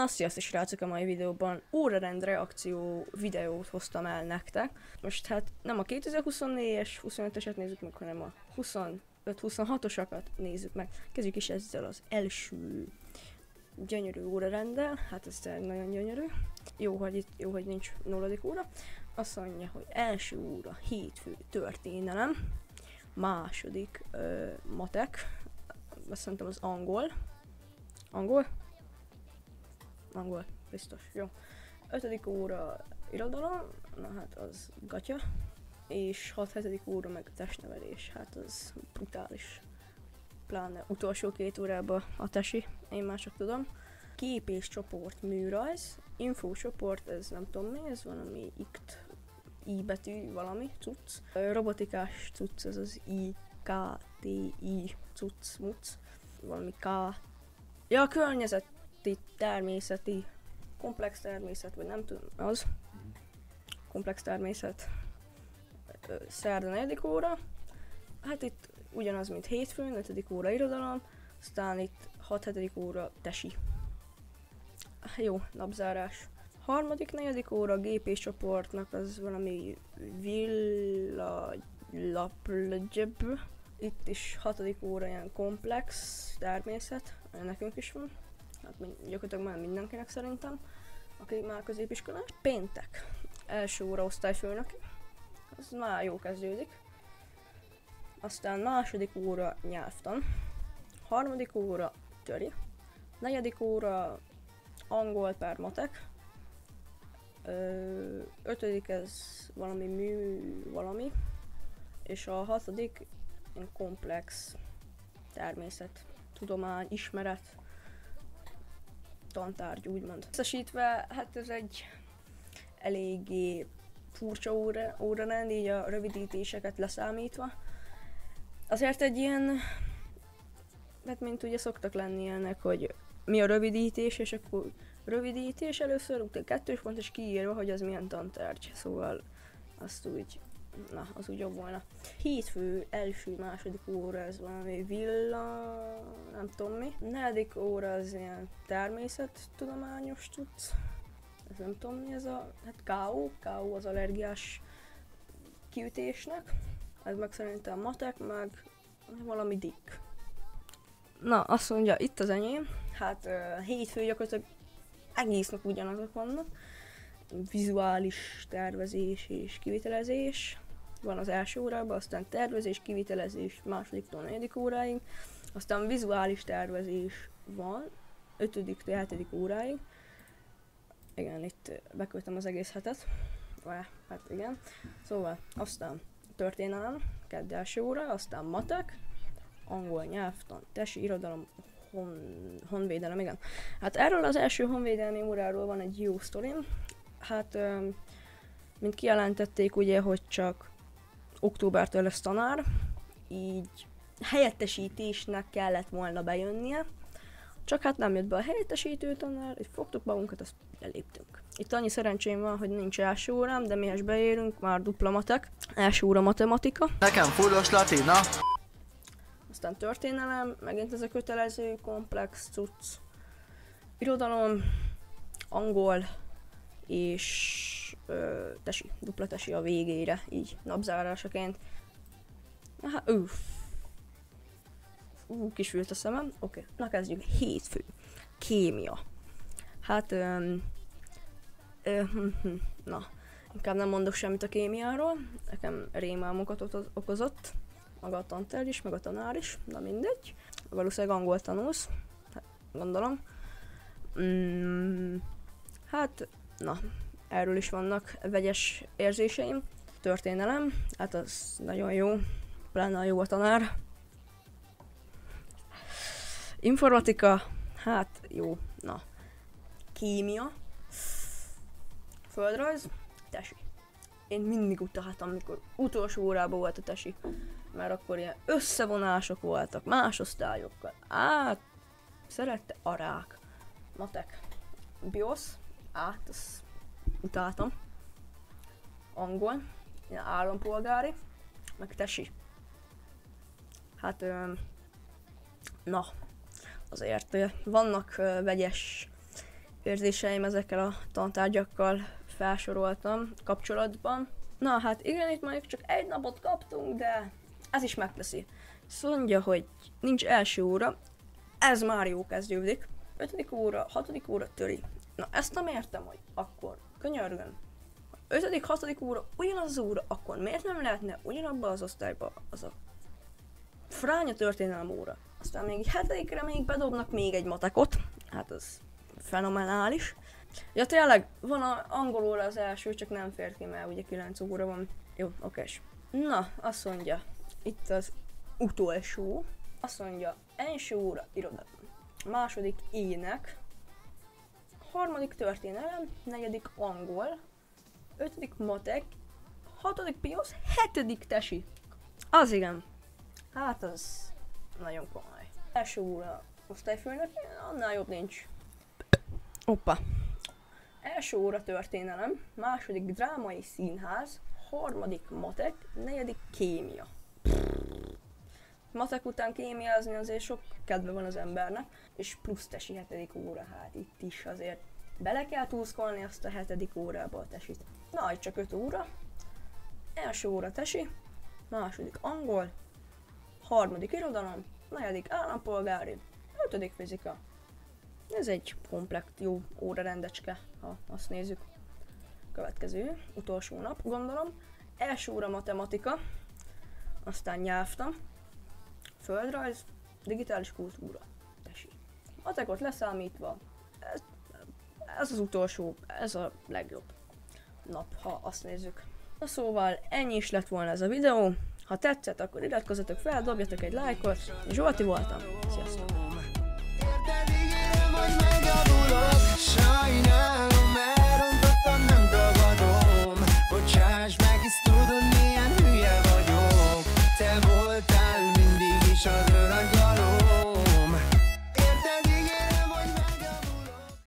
Na, sziasztok srácok, a mai videóban órarend reakció videót hoztam el nektek. Most hát nem a 2024-es, 25-eset nézzük meg, hanem a 25-26-osakat nézzük meg. Kezdjük is ezzel az első gyönyörű órarenddel. Hát ez nagyon gyönyörű. Jó, hogy nincs 0. óra. Azt mondja, hogy első óra, hétfő, történelem. Második, matek. Azt mondtam, az angol. Angol, biztos, jó. 5. óra irodalom, na hát az gatya. És 6-7. óra meg testnevelés, hát az brutális. Pláne utolsó 2 órában a tesi, én már csak tudom. Kép és csoport műrajz, infócsoport, ez nem tudom mi, ez valami I betű, valami cucc. Robotikás cucc, ez az IKTI cucc, muc, valami K. Ja, környezeti, természeti, komplex természet, vagy nem tudom, az. Komplex természet. Szerda 4. óra. Hát itt ugyanaz, mint hétfőn, 5. óra irodalom, aztán itt 6-7. óra tesi. Jó, napzárás. 3. 4. óra gép és csoportnak az valami villaplgyb. Itt is 6. óra ilyen komplex természet, nekünk is van. Hát gyakorlatilag már mindenkinek szerintem, aki már középiskolás. Péntek. Első óra osztályfőnök. Ez már jó kezdődik. Aztán 2. óra nyelvtan. 3. óra töri. 4. óra angol per matek. 5. ez valami. És a 6. ilyen komplex természet, tudomány, ismeret, tantárgy úgymond. Összesítve, hát ez egy eléggé furcsa órarend, így a rövidítéseket leszámítva. Azért egy ilyen, hát mint ugye szoktak lenni ilyenek, hogy mi a rövidítés, és akkor rövidítés először, utána 2 pont, és kiírva, hogy az milyen tantárgy, szóval azt úgy, na, az úgy jobb volna. Hétfő, első, 2. óra, ez valami nem tudom mi. 4. óra az ilyen természettudományos tudsz. Ez nem tudom mi ez a, hát KO az allergiás kiütésnek. Ez meg szerintem matek, meg valami dik. Na, azt mondja, itt az enyém. Hát hétfő gyakorlatilag egész nap ugyanazok vannak. Vizuális tervezés és kivitelezés van az első órában, aztán tervezés, kivitelezés 2-től 4. óráig, aztán vizuális tervezés van 5-től 7. óráig. Igen, itt beküldtem az egész hetet. Hát igen. Szóval aztán történelem, kedd első óra, aztán matek, angol nyelvtan, tesi, irodalom, honvédelem, igen. Hát erről az első honvédelmi óráról van egy jó sztorim. Hát, mint kijelentették ugye, hogy csak októbertől lesz tanár, így helyettesítésnek kellett volna bejönnie, csak hát nem jött be a helyettesítő tanár, így fogtuk magunkat, azt eléptünk. Itt annyi szerencsém van, hogy nincs első órám, de mihez beérünk, már dupla matek, első óra matematika. Nekem fullos latina. Aztán történelem, megint ez a kötelező, komplex cucc. Irodalom, angol, és tesi, dupla tesi a végére, így napzárásaként. Hát, kisült a szemem, oké. Na kezdjük, hétfő, kémia. Hát, na, inkább nem mondok semmit a kémiáról, nekem rémálmokat okozott, maga a tantárgy is, meg a tanár is, na mindegy. Valószínűleg angol tanulsz, hát, gondolom. Hát, na, erről is vannak vegyes érzéseim. Történelem, hát az nagyon jó, pláne jó a tanár. Informatika, hát jó, na. Kémia, földrajz, tesi. Én mindig utáltam, amikor utolsó órában volt a tesi, mert akkor ilyen összevonások voltak más osztályokkal. Szerette a rák. Matek, biosz, azt utáltam. Angol, ilyen állampolgári, meg tesi. Hát, na, azért vannak vegyes érzéseim ezekkel a tantárgyakkal felsoroltam kapcsolatban. Na hát igen, itt mondjuk csak egy napot kaptunk, de ez is megteszi. Szóval mondja, hogy nincs első óra, ez már jó kezdődik. 5. óra, 6. óra töri. Na ezt nem értem, hogy akkor könyörgön. 5. 6. óra ugyanaz az óra, akkor miért nem lehetne ugyanabban az osztályban az a fránya történelem óra? Aztán még 7-re még bedobnak még egy matekot, hát az fenomenális. Ja tényleg, van a angol óra az első, csak nem fér ki, mert ugye 9 óra van. Jó, okés. Na, azt mondja, itt az utolsó. Azt mondja, első óra irodalom, második ének, harmadik történelem, negyedik angol, 5. matek, 6. piosz, 7. tesi. Az igen. Hát az nagyon komoly. Első óra osztályfőnök, annál jobb nincs. Hoppa. Első óra történelem, második drámai színház, harmadik matek, negyedik kémia. Matek után kémiázni azért sok kedve van az embernek, és plusz tesi 7. óra, hát itt is azért bele kell túszkolni azt a 7. órába a tesit. Na, itt csak 5 óra. Első óra tesi, második angol, harmadik irodalom, negyedik állampolgári, 5. fizika. Ez egy komplekt jó óra rendecske, ha azt nézzük. Következő, utolsó nap, gondolom. Első óra matematika, aztán nyelvtan, földrajz, digitális kultúra, tesi. Matekot leszámítva, ez az utolsó, ez a legjobb nap, ha azt nézzük. Na szóval ennyi is lett volna ez a videó. Ha tetszett, akkor iratkozzatok fel, dobjatok egy lájkot. Zsolti voltam. Sziasztok!